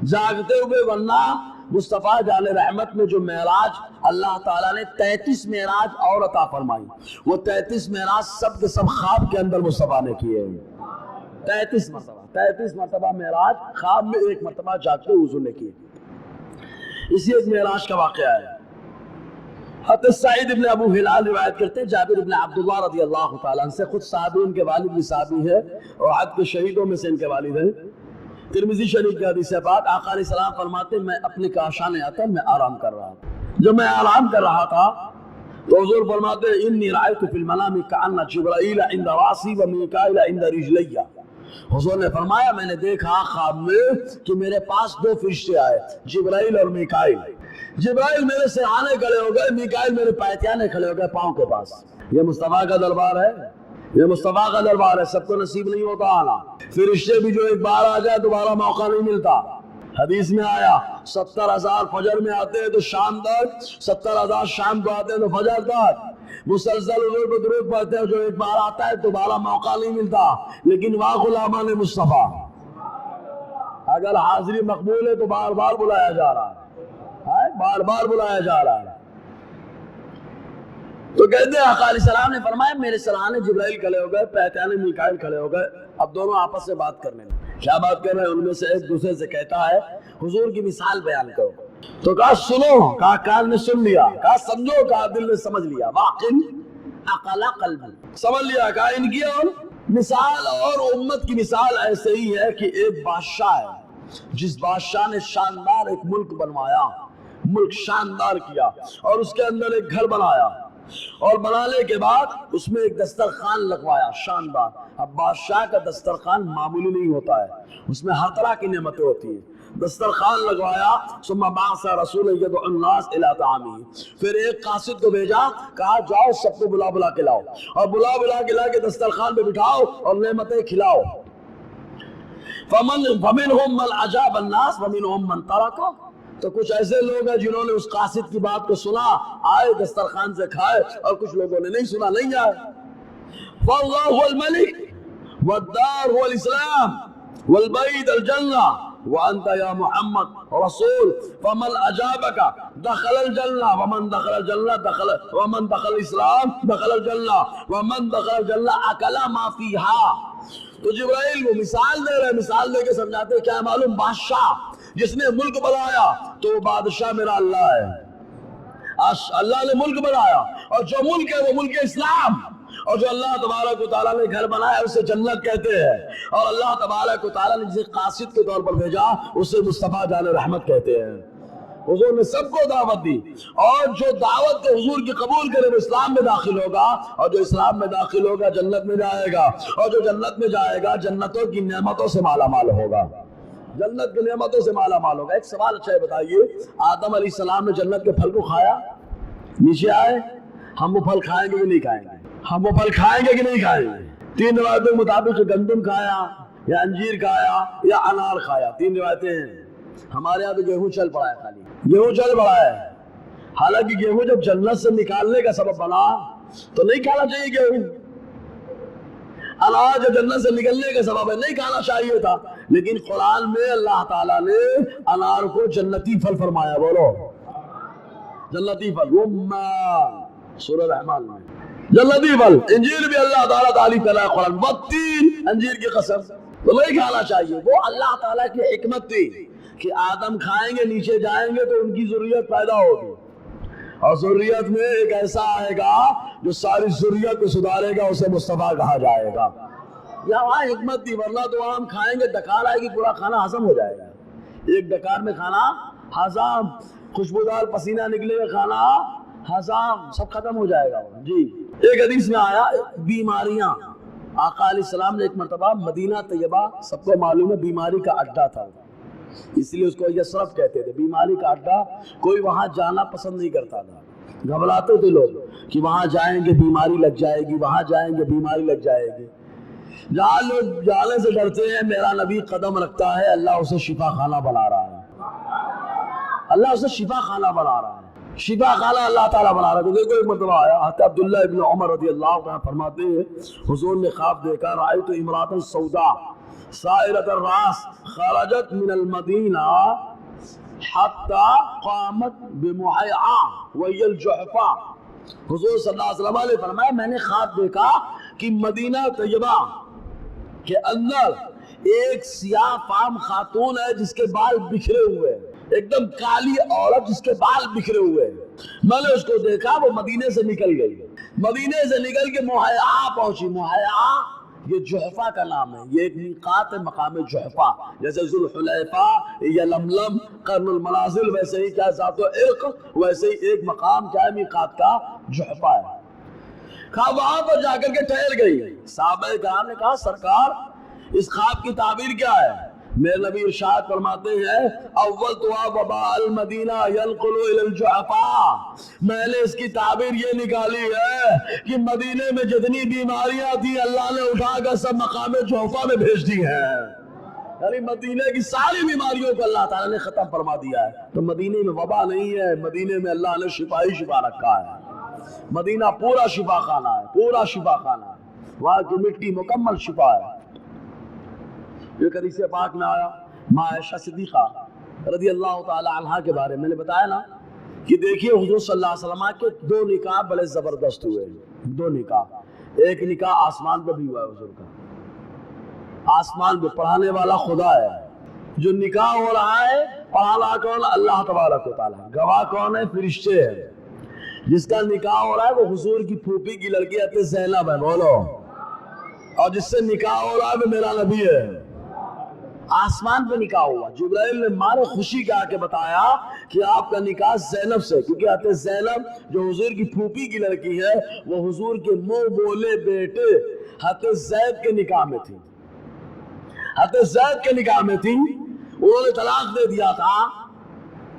[SPEAKER 1] جاگتے ہوئے، ورنہ مصطفیٰ جان رحمت میں جو معراج اللہ تعالیٰ نے 33 معراج اور عطا فرمائی، وہ 33 معراج سب کے سب خواب کے اندر مصطفیٰ نے کیے ہیں۔ 33 مرتبہ معراج خواب میں، ایک مرتبہ جاگتے حضور نے کیے۔ اسی ایک معراج کا واقعہ ہے۔ حضرت سعید ابن ابو ہلال روایت کرتے ہیں جابر ابن عبداللہ رضی اللہ تعالیٰ عنہ سے، خود صحابی، ان کے والد بھی صحابی ہے اور عہد کے شہیدوں میں سے ان کے والد ہیں۔ ترمذی شریف کی حدیث ہے بات، آقا علیہ السلام فرماتے ہیں میں اپنے کاشانے آتا میں آرام کر رہا تھا، جب میں آرام کر رہا تھا تو حضور فرماتے ہیں انی رأیت فی المنام کأن جبرائیل عند راسی و میکائیل عند رجلی۔ حضور نے فرمایا میں نے دیکھا خواب میں کہ میرے پاس دو فرشتے آئے، جبرائیل اور میکائیل۔ جبرائیل میرے سرہانے کھڑے ہو گئے، میکائیل میرے پایتیانے کھڑے ہو گئے پاؤں کے پاس۔ یہ مصطفیٰ کا دربار ہے، یہ مصطفیٰ کا دربار ہے، سب کو نصیب نہیں ہوتا آنا۔ فرشتے بھی جو ایک بار آ جائے دوبارہ موقع نہیں ملتا۔ حدیث میں آیا 70,000 فجر میں آتے ہیں تو شام تک، 70,000 شام کو آتے ہیں تو فجر تک مسلسل حضور کو درود پڑھتے ہیں، جو ایک بار آتا ہے دوبارہ موقع نہیں ملتا۔ لیکن واہ غلامان مصطفیٰ، اگر حاضری مقبول ہے تو بار بار بلایا جا رہا ہے، بار بار بلایا جا رہا ہے۔ تو کہتے ہیں آقا علیہ السلام نے فرمایا میرے سرہانے جبرائیل کھڑے ہو گئے، پہتیانے میکائیل کھڑے ہو گئے، اب دونوں آپس سے بات کرنے لگے۔ کیا بات کر رہے ہیں؟ ان میں سے ایک دوسرے سے کہتا ہے حضور کی مثال بیان کرو۔ تو کہا سنو، کہا کان نے سن لیا، کہا سمجھو، کہا دل نے سمجھ لیا، واقعی عقل قلب سمجھ لیا، کہا ان کی اور مثال اور امت کی مثال ایسے ہی ہے کہ ایک بادشاہ ہے جس بادشاہ نے شاندار ایک ملک بنوایا، ملک شاندار کیا اور اس کے اندر ایک گھر بنایا اور بنانے کے بعد اس میں ایک دسترخوان لگوایا شاندار۔ اب بادشاہ کا دسترخوان معمولی نہیں ہوتا ہے، اس میں ہر طرح کی نعمتیں ہوتی ہیں۔ دسترخوان لگوایا، ثم بعث رسول يدعو الناس الى طعامه، پھر ایک قاصد کو بھیجا، کہا جاؤ سب کو بلا بلا کے لاؤ اور بلا بلا کے لا کے دسترخوان پہ بٹھاؤ اور نعمتیں کھلاؤ۔ فمنهم من اجاب الناس ومنهم من ترك، تو کچھ ایسے لوگ ہیں جنہوں نے اس قاصد کی بات کو سنا، آئے دسترخوان سے کھائے، اور کچھ لوگوں نے نہیں سنا، نہیں آئے۔ فاللہ هو الملک والدار هو الاسلام والبعید الجنہ وانت یا محمد رسول، فمن اجابک دخل الجنہ ومن دخل الجنہ ومن دخل الاسلام دخل الجنہ ومن دخل الجنہ اکل ما فیہا۔ تو جبرائیل وہ مثال دے رہے ہیں، مثال دے کے سمجھاتے ہیں کیا معلوم، بادشاہ جس نے ملک بنایا تو وہ بادشاہ میرا اللہ ہے، اللہ نے ملک بنایا اور جو ملک ہے وہ ملک اسلام، اور جو اللہ تبارک و تعالیٰ نے گھر بنایا اسے جنت کہتے ہیں، اور اللہ تبارک و تعالیٰ نے جسے قاصد کے طور پر بھیجا اسے مصطفیٰ جان رحمت کہتے ہیں۔ حضور نے سب کو دعوت دی، اور جو دعوت حضور کی قبول کرے وہ اسلام میں داخل ہوگا، اور جو اسلام میں داخل ہوگا جنت میں جائے گا، اور جو جنت میں جائے گا جنتوں کی نعمتوں سے مالا مال ہوگا، جنت کی نعمتوں سے مالا مال ہوگا۔ ایک سوال اچھا ہے بتائیے، آدم علیہ السلام نے جنت کے پھل کو کھایا؟ نیچے آئے، ہم وہ پھل کھائیں گے کہ نہیں کھائیں گے؟ ہم وہ پھل کھائیں گے کہ نہیں کھائیں گے؟ تین روایتوں کے مطابق گندم کھایا یا انجیر کھایا یا انار کھایا، تین روایتیں ہیں۔ ہمارے یہاں تو گیہوں چل پڑا ہے، خالی گیہوں چل پڑا ہے، حالانکہ گیہوں جب جنت سے نکالنے کا سبب بنا تو نہیں کھانا چاہیے گیہوں۔ انار جو جنت سے نکلنے کا سبب ہے نہیں کھانا چاہیے تھا، لیکن قرآن میں اللہ تعالیٰ نے انار کو جنتی پھل فرمایا، بولو جنتی پھل، رمان سورہ رحمان میں جنتی پھل۔ انجیر بھی اللہ تعالیٰ تعریف کر رہا ہے قرآن، والتین، انجیر کی قسم، تو نہیں کھانا چاہیے۔ وہ اللہ تعالیٰ کی حکمت تھی کہ آدم کھائیں گے نیچے جائیں گے تو ان کی ذریت پیدا ہوگی، اور ذریت میں ایک ایسا آئے گا جو ساری ذریت کو سدھارے گا، اسے مصطفیٰ کہا جائے گا۔ یا وہاں حکمت تھی، ورنہ تو ہم کھائیں گے ڈکار آئے گی، پورا کھانا ہضم ہو جائے گا، ایک ڈکار میں کھانا ہضم، خوشبودار پسینہ نکلے گا، کھانا ہضم، سب ختم ہو جائے گا۔ جی ایک حدیث میں آیا بیماریاں، آقا علیہ السلام نے ایک مرتبہ مدینہ طیبہ، سب کو معلوم ہے بیماری کا اڈا تھا، اس لیے اس کو یسرف کہتے تھے، بیماری کا اڈا، کوئی وہاں جانا پسند نہیں کرتا تھا، گھبراتے تھے لوگ کہ وہاں جائیں گے بیماری لگ جائے گی، وہاں جائیں گے بیماری لگ جائے گی۔ جہاں لوگ جانے سے ڈرتے ہیں، میرا نبی قدم رکھتا ہے، اللہ اسے شفا خانہ بنا رہا ہے، اللہ اسے شفا خانہ بنا رہا ہے، شفا خانہ اللہ تعالیٰ بنا رہا ہے۔ تو دیکھو ایک مرتبہ آیا، حضرت عبداللہ ابن عمر رضی اللہ عنہ فرماتے ہیں حضور نے خواب دیکھا، رأیت امرأة سوداء سائرۃ الراس خرجت من المدینہ حتی قامت بمحیعہ وہی الجحفہ۔ حضور صلی اللہ علیہ وسلم نے فرمایا میں نے خواب دیکھا کہ مدینہ طیبہ کے اندر ایک سیاہ فام خاتون ہے جس کے بال بکھرے ہوئے ہیں، ایک دم کالی عورت جس کے بال بکھرے ہوئے ہیں۔ میں نے اس کو دیکھا، وہ مدینے سے نکل گئی، مدینے سے نکل کے مہیا پہنچی۔ مہیا یہ جحفہ کا نام ہے، یہ ایک میقات ہے، مقام جحفہ، جیسے ذوالحلیفہ یا لملم قرن المنازل، ویسے ہی کیا ذات و عرق، ویسے ہی ایک مقام کیا ہے میقات کا، جحفہ ہے۔ وہاں پر جا کر کے ٹھہر گئی۔ صحابہ کرام نے کہا سرکار اس خواب کی تعبیر کیا ہے؟ میرے نبی ارشاد فرماتے ہیں اول تو وباء المدینہ ينقل الى الجحفہ، میں نے اس کی تعبیر یہ نکالی ہے کہ مدینے میں جتنی بیماریاں تھی اللہ نے اٹھا کر سب مقام جحفہ میں بھیج دی ہیں، یعنی مدینے کی ساری بیماریوں کو اللہ تعالیٰ نے ختم فرما دیا ہے۔ تو مدینے میں وبا نہیں ہے، مدینے میں اللہ نے شفا ہی شفا رکھا ہے۔ مدینہ پورا شفا خانہ ہے، پورا شفا خانہ ہے، وہاں کی مٹی مکمل شفا ہے۔ ایک حدیث پاک میں آیا ماں عائشہ صدیقہ رضی اللہ تعالی عنہا کے بارے میں نے بتایا نا کہ دیکھیے حضور صلی اللہ علیہ وسلم کے دو نکاح بڑے زبردست ہوئے، دو نکاح۔ ایک نکاح آسمان پہ بھی ہوا ہے حضور کا، آسمان پہ پڑھانے والا خدا ہے، جو نکاح ہو رہا ہے پڑھانا کون؟ اللہ تبارک و تعالی، گواہ کون ہے؟ فرشتے ہیں۔ جس کا نکاح ہو رہا ہے وہ حضور کی پھوپھی کی لڑکی حضرت زینب ہے، بولو، اور جس سے نکاح ہو رہا ہے وہ میرا نبی ہے۔ آسمان پہ نکاح ہوا، جبرائیل نے مارے خوشی کا کے بتایا کہ آپ کا نکاح زینب سے، کیونکہ حضرت زینب جو حضور کی پھوپھی کی لڑکی ہے وہ حضور کے منہ بولے بیٹے حضرت زید کے نکاح میں تھی، حضرت زید کے نکاح میں تھی۔ انہوں نے طلاق دے دیا تھا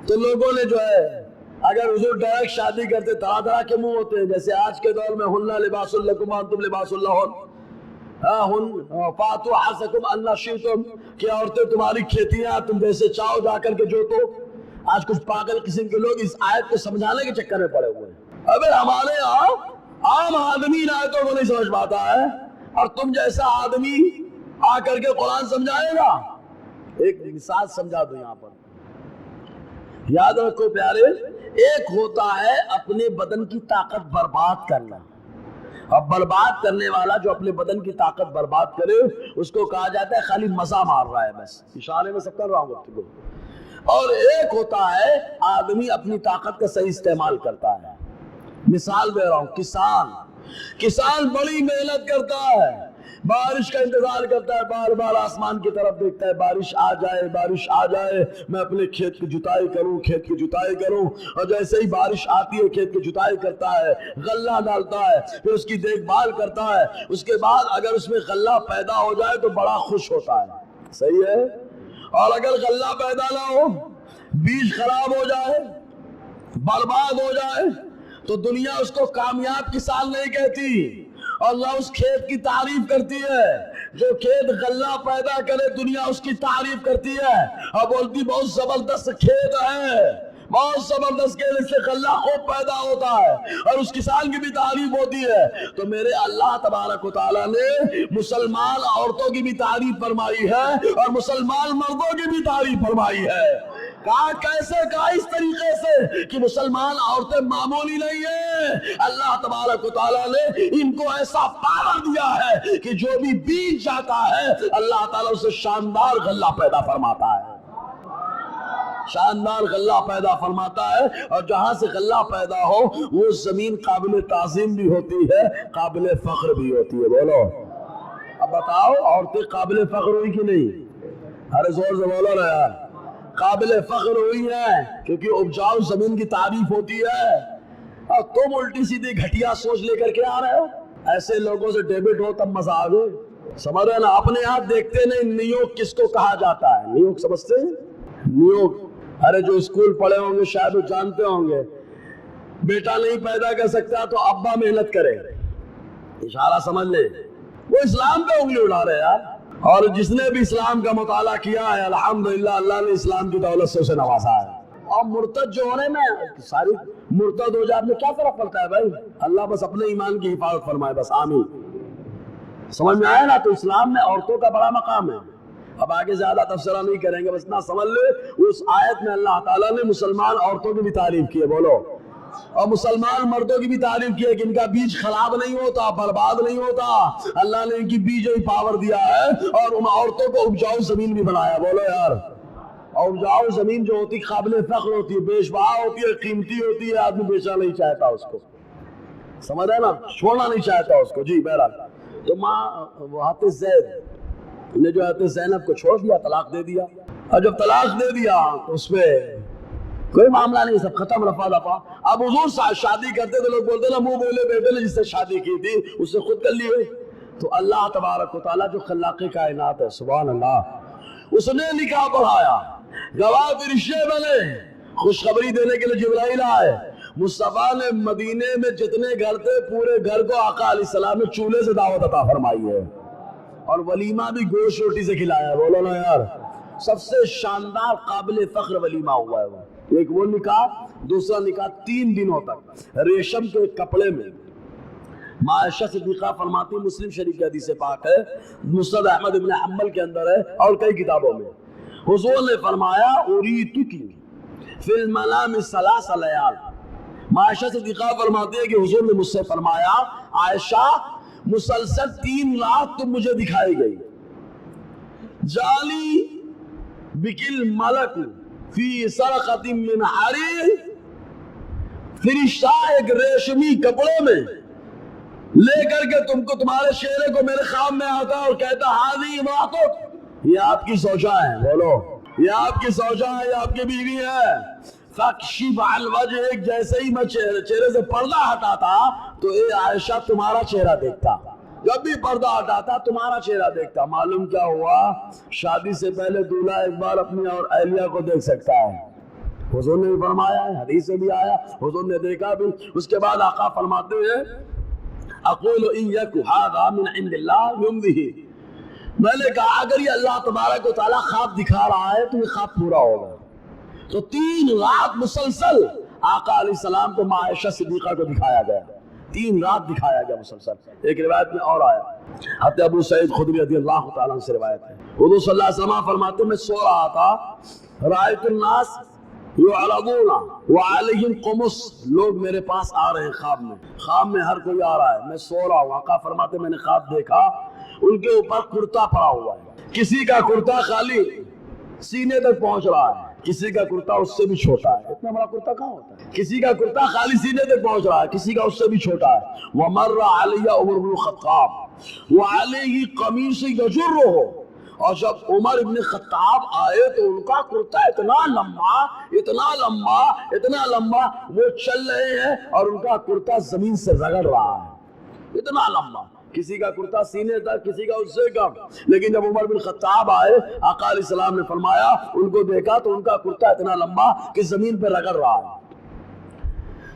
[SPEAKER 1] تو لوگوں نے جو ہے اگر حضور ڈائریکٹ شادی کرتے طرح طرح کے منہ ہوتے ہیں، جیسے آج کے دور میں ہن لباس لکم وانتم لباس لہن، فاتوا حرثکم انا شئتم، کہ عورتیں تمہاری کھیتیاں تم جیسے چاہو جا کر کے جوتو۔ آج کچھ پاگل قسم کے لوگ اس آیت کو سمجھانے کے چکر میں پڑے ہوئے ہیں۔ ابھی ہمارے یہاں عام آدمی ان آیتوں کو نہیں سمجھ پاتا ہے، اور تم جیسا آدمی آ کر کے قرآن سمجھائے گا۔ ایک مثال سمجھا دو یہاں پر، یاد رکھو پیارے، ایک ہوتا ہے اپنے بدن کی طاقت برباد کرنا، اور برباد کرنے والا جو اپنے بدن کی طاقت برباد کرے اس کو کہا جاتا ہے خالی مزہ مار رہا ہے، بس اشارے میں سب کر رہا ہوں وقت کو۔ اور ایک ہوتا ہے آدمی اپنی طاقت کا صحیح استعمال کرتا ہے۔ مثال دے رہا ہوں، کسان بڑی محنت کرتا ہے، بارش کا انتظار کرتا ہے، بار بار آسمان کی طرف دیکھتا ہے، بارش آ جائے، بارش آ جائے، میں اپنے کھیت کی جتائی کروں، کھیت کی جتائی کروں۔ اور جیسے ہی بارش آتی ہے کھیت کی جتائی کرتا ہے، غلہ ڈالتا ہے، پھر اس کی دیکھ بھال کرتا ہے۔ اس کے بعد اگر اس میں غلہ پیدا ہو جائے تو بڑا خوش ہوتا ہے، صحیح ہے؟ اور اگر غلہ پیدا نہ ہو، بیج خراب ہو جائے، برباد ہو جائے، تو دنیا اس کو کامیاب کسان نہیں کہتی، اللہ اس کھیت کی تعریف کرتی ہے۔ جو کھیت غلہ پیدا کرے دنیا اس کی تعریف کرتی ہے اور بولتی بہت زبردست کھیت ہے، بہت زبردست کھیت، اس سے غلہ خوب پیدا ہوتا ہے، اور اس کسان کی بھی تعریف ہوتی ہے۔ تو میرے اللہ تبارک و تعالیٰ نے مسلمان عورتوں کی بھی تعریف فرمائی ہے اور مسلمان مردوں کی بھی تعریف فرمائی ہے۔ کہا کیسے؟ کہا اس طریقے سے کہ مسلمان عورتیں معمولی نہیں ہیں، اللہ تبارک و تعالیٰ نے ان کو ایسا پاور دیا ہے کہ جو بھی بیج جاتا ہے اللہ تعالیٰ اسے شاندار غلہ پیدا فرماتا ہے، شاندار غلہ پیدا فرماتا ہے۔ اور جہاں سے غلہ پیدا ہو وہ زمین قابل تعظیم بھی ہوتی ہے، قابل فخر بھی ہوتی ہے، بولو۔ اب بتاؤ عورتیں قابل فخر ہوئی کہ نہیں؟ ارے زور سے بولو نا یار، قابل فخر ہوئی ہے کیونکہ اپجاؤ زمین کی تعریف ہوتی ہے۔ اور تم الٹی سیدھی گھٹیا سوچ لے کر کے آ رہے ہو، ایسے لوگوں سے ڈیبٹ ہو تب مزہ آ گئے، سمجھ رہے نا؟ اپنے ہاتھ دیکھتے نہیں نیوک کس کو کہا جاتا ہے، نیوک سمجھتے ہیں؟ نیوک، ارے جو اسکول پڑھے ہوں گے شاید وہ جانتے ہوں گے، بیٹا نہیں پیدا کر سکتا تو ابا محنت کرے، اشارہ سمجھ لے، وہ اسلام پہ انگلی اڑا رہے یار۔ اور جس نے بھی اسلام کا مطالعہ کیا ہے الحمدللہ اللہ نے اسلام کی دولت سے اسے نوازا ہے۔ اور مرتد جو ہونے میں ساری مرتد ہو جائے میں کیا فرق پڑتا ہے بھائی؟ اللہ بس اپنے ایمان کی حفاظت فرمائے، بس آمین۔ سمجھ میں آیا نا؟ تو اسلام میں عورتوں کا بڑا مقام ہے۔ اب آگے زیادہ تفسیرہ نہیں کریں گے، بس اتنا سمجھ لے اس آیت میں اللہ تعالیٰ نے مسلمان عورتوں کی بھی تعریف کی ہے، بولو۔ اور مسلمان مردوں کی بھی تعریف کی ہے کہ ان کا بیج خراب نہیں ہوتا، برباد نہیں ہوتا، اللہ نے ان کی بیج ہی پاور دیا ہے، اور ان عورتوں کو اپجاؤ زمین بھی بنایا. بولو یار. اور اپجاؤ زمین جو ہوتی قابل فخر ہوتی ہے، بیشبہا ہوتی ہے، قیمتی ہوتی ہے، آدمی بیچنا نہیں چاہتا اس کو، سمجھ رہے نا، چھوڑنا نہیں چاہتا اس کو. جی بہرحال تو ماں حضرت زید نے جو حضرت زینب کو چھوڑ دیا، طلاق دے دیا. اور جب طلاق دے دیا تو اس پہ کوئی معاملہ نہیں، سب ختم، رفع دفع. اب حضور شادی کرتے تو لوگ بولتے نا منہ بولے بیٹے نے جس سے شادی کی تھی اس سے خود کر لیے. تو اللہ تبارک و تعالیٰ جو خلاق کائنات ہے، سبحان اللہ، اس نے نکاح پڑھایا، گواہ فرشتے بنے، خوشخبری دینے کے لیے جبرائیل آئے. مصطفیٰ نے مدینے میں جتنے گھر تھے پورے گھر کو آقا علیہ السلام نے چولہے سے دعوت عطا فرمائی ہے، اور ولیمہ بھی گوشت روٹی سے کھلایا ہے. بولو نا یار، سب سے شاندار قابل فخر ولیمہ ہوا ہے وہ. ایک وہ نکاح، دوسرا نکاح 3 دنوں تک ریشم کے کپڑے میں. عائشہ صدیقہ فرماتی، مسلم شریف کی حدیث پاک ہے، مسند احمد ابن حنبل کے اندر ہے اور کئی کتابوں میں، حضور نے فرمایا اریتکی فی المنام 3 لیال. عائشہ صدیقہ فرماتی ہے کہ حضور نے مجھ سے فرمایا، عائشہ مسلسل 3 رات تم مجھے دکھائی گئی. جالی بکل ملک فی سرقت من حریر، فرشتہ ایک ریشمی کپڑے میں لے کر کے تم کو، تمہارے چہرے کو میرے خواب میں آتا اور کہتا ہاذی امرأتک، یہ آپ کی زوجہ ہے. بولو، یہ آپ کی زوجہ ہے، یہ آپ کی بیوی ہے. فاکشف عن وجہک، جیسے ہی میں چہرے سے پردہ ہٹاتا تو اے عائشہ تمہارا چہرہ دیکھتا، جب بھی پردہ ہٹاتا تمہارا چہرہ دیکھتا. معلوم کیا ہوا؟ شادی سے پہلے دولہا ایک بار اپنی اور اہلیہ کو دیکھ سکتا ہے. حضور نے بھی فرمایا ہے، حدیث سے بھی آیا، حضور نے دیکھا بھی. اس کے بعد آقا فرماتے ہیں اقول ان یک ھذا من عند اللہ یمضیہ، میں نے کہا اگر یہ اللہ تبارک و تعالیٰ خواب دکھا رہا ہے تو یہ خواب پورا ہوگا. تو 3 رات مسلسل آقا علیہ السلام کو عائشہ صدیقہ کو دکھایا گیا، 3 رات دکھایا گیا مسلسل. ایک روایت میں اور آیا، حضرت ابو سعید خدری رضی اللہ تعالیٰ عنہ سے روایت ہے، حضور صلی اللہ علیہ وسلم فرماتے میں سو رہا تھا، رأیت الناس یعرضون وعلیہم قمص، لوگ میرے پاس آ رہے ہیں خواب میں ہر کوئی آ رہا ہے، میں سو رہا ہوں. آقا فرماتے میں نے خواب دیکھا ان کے اوپر کرتا پڑا ہوا ہے، کسی کا کرتا خالی سینے تک پہنچ رہا ہے، کسی کا کرتا اس سے بھی چھوٹا ہے. اتنا بڑا کرتا کہاں ہوتا ہے؟ کسی کا کرتا خالی سینے تک پہنچ رہا ہے، کسی کا اس سے بھی چھوٹا ہے. ومر علی عمر بن الخطاب وعلیہ قمیص یجرہ، اور جب عمر ابن خطاب آئے تو ان کا کرتا اتنا لمبا وہ چل رہے ہیں اور ان کا کرتا زمین سے رگڑ رہا ہے، اتنا لمبا. کسی کا کرتا سینے تک، کسی کا اس سے کم. لیکن جب عمر بن خطاب آئے، آقا علیہ السلام نے فرمایا، ان کو دیکھا تو ان کا کرتا اتنا لمبا کہ زمین پہ رگڑ رہا ہے.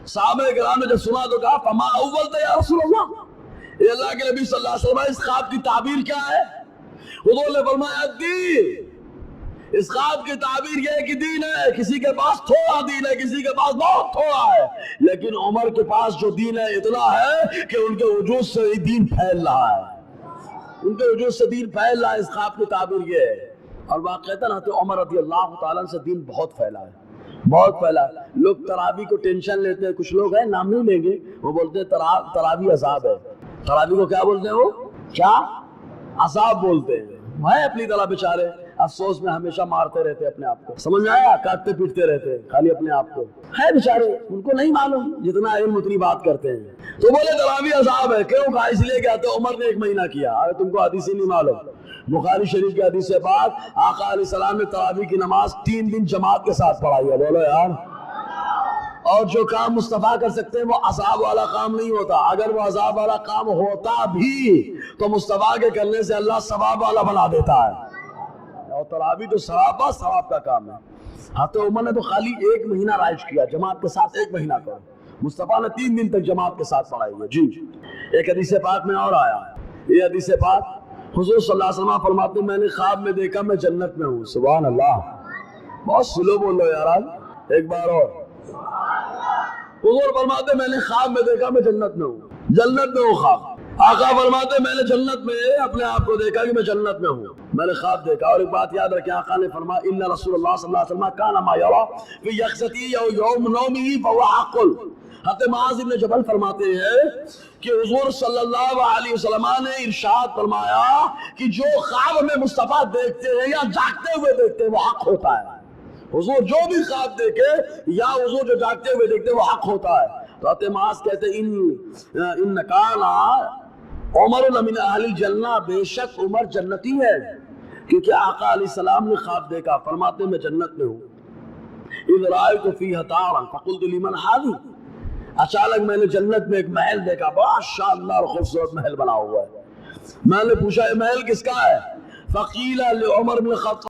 [SPEAKER 1] صحابہ کرام نے جب سنا تو کہا فما اولت یا رسول اللہ، اے اللہ کے نبی صلی اللہ علیہ وسلم، اس خواب کی تعبیر کیا ہے؟ حضور نے فرمایا دین، اس خواب کی تعبیر یہ ہے کہ دین ہے. کسی کے پاس تھوڑا دین ہے، کسی کے پاس بہت تھوڑا ہے، لیکن عمر کے پاس جو دین ہے اتنا ہے کہ ان کے وجود سے دین پھیل رہا ہے، ان کے وجود سے دین پھیل رہا ہے. اس خواب کی تعبیر یہ ہے. اور واقعتاً حضرت عمر رضی اللہ تعالیٰ سے دین بہت پھیلا ہے، بہت پھیلا ہے. لوگ تراویح کو ٹینشن لیتے ہیں، کچھ لوگ ہیں نام نہیں لیں گے، وہ بولتے ہیں تراویح عذاب ہے. تراویح کو کیا بولتے ہیں؟ وہ کیا عذاب بولتے ہیں. ہے اپنی طرح بیچارے افسوس میں ہمیشہ مارتے رہتے اپنے آپ کو، سمجھ میں آیا؟ کاٹتے پیٹتے رہتے خالی اپنے آپ کو، ہے بیچارے ان کو نہیں معلوم، جتنا علم اتنی بات کرتے ہیں. تو بولے تراویح عذاب ہے. کیوں کہا؟ اس لیے کہ عمر نے 1 مہینہ کیا. اگر تم کو حدیث ہی نہیں معلوم، بخاری شریف کی حدیث پاک، آقا علیہ السلام نے تراویح کی نماز 3 دن جماعت کے ساتھ پڑھائی ہے. بولو یار. اور جو کام مصطفیٰ کر سکتے ہیں وہ عذاب والا کام نہیں ہوتا. اگر وہ عذاب والا کام ہوتا بھی تو مصطفیٰ کے کرنے سے اللہ ثواب والا بنا دیتا ہے. اور تراویح تو ثواب کا کام ہے. حضرت عمر نے تو خالی 1 مہینہ رائج کیا، جماعت کے ساتھ 1 مہینہ کرو. مصطفیٰ نے 3 دن تک جماعت کے ساتھ پڑھائی ہے. جی ایک حدیث پاک میں اور آیا، یہ حدیث پاک حضور صلی اللہ علیہ وسلم فرماتے میں نے خواب میں دیکھا میں جنت میں ہوں. سبحان اللہ. بہت سلو بول رہے یار. ایک بار اور حضور فرماتے میں نے خواب میں دیکھا میں جنت میں ہوں. جنت میں ہوں خواب. آقا فرماتے میں نے جنت میں اپنے آپ کو دیکھا کہ میں جنت میں ہوں، میں نے خواب دیکھا. اور ایک بات یاد رکھیں، آقا نے فرمایا ان رسول اللہ صلی اللہ علیہ وسلم کان ما یرا فی یقظتہ یوم نومہ فهو حق. حضرت معاذ بن جبل فرماتے ہیں کہ حضور صلی اللہ علیہ وسلم نے ارشاد فرمایا کہ جو خواب میں مصطفیٰ دیکھتے ہیں یا جاگتے ہوئے دیکھتے ہیں وہ حق ہوتا ہے. حضور جو بھی خواب دیکھے یا حضور جو جاگتے ہوئے دیکھتے ہیں وہ حق ہوتا ہے. تو حضرت معاذ کہتے ہیں ان کانا عمر من اہل الجنہ، بے شک عمر جنتی ہے، کیونکہ آقا علیہ السلام نے خواب دیکھا، فرماتے میں جنت میں ہوں. اذ رأیت فیہا دارا فقلت لمن ھذی، اچانک میں نے جنت میں ایک محل دیکھا، بہت شاندار خوبصورت محل بنا ہوا ہے. میں نے پوچھا یہ محل کس کا ہے؟ فقیل لعمر بن الخطاب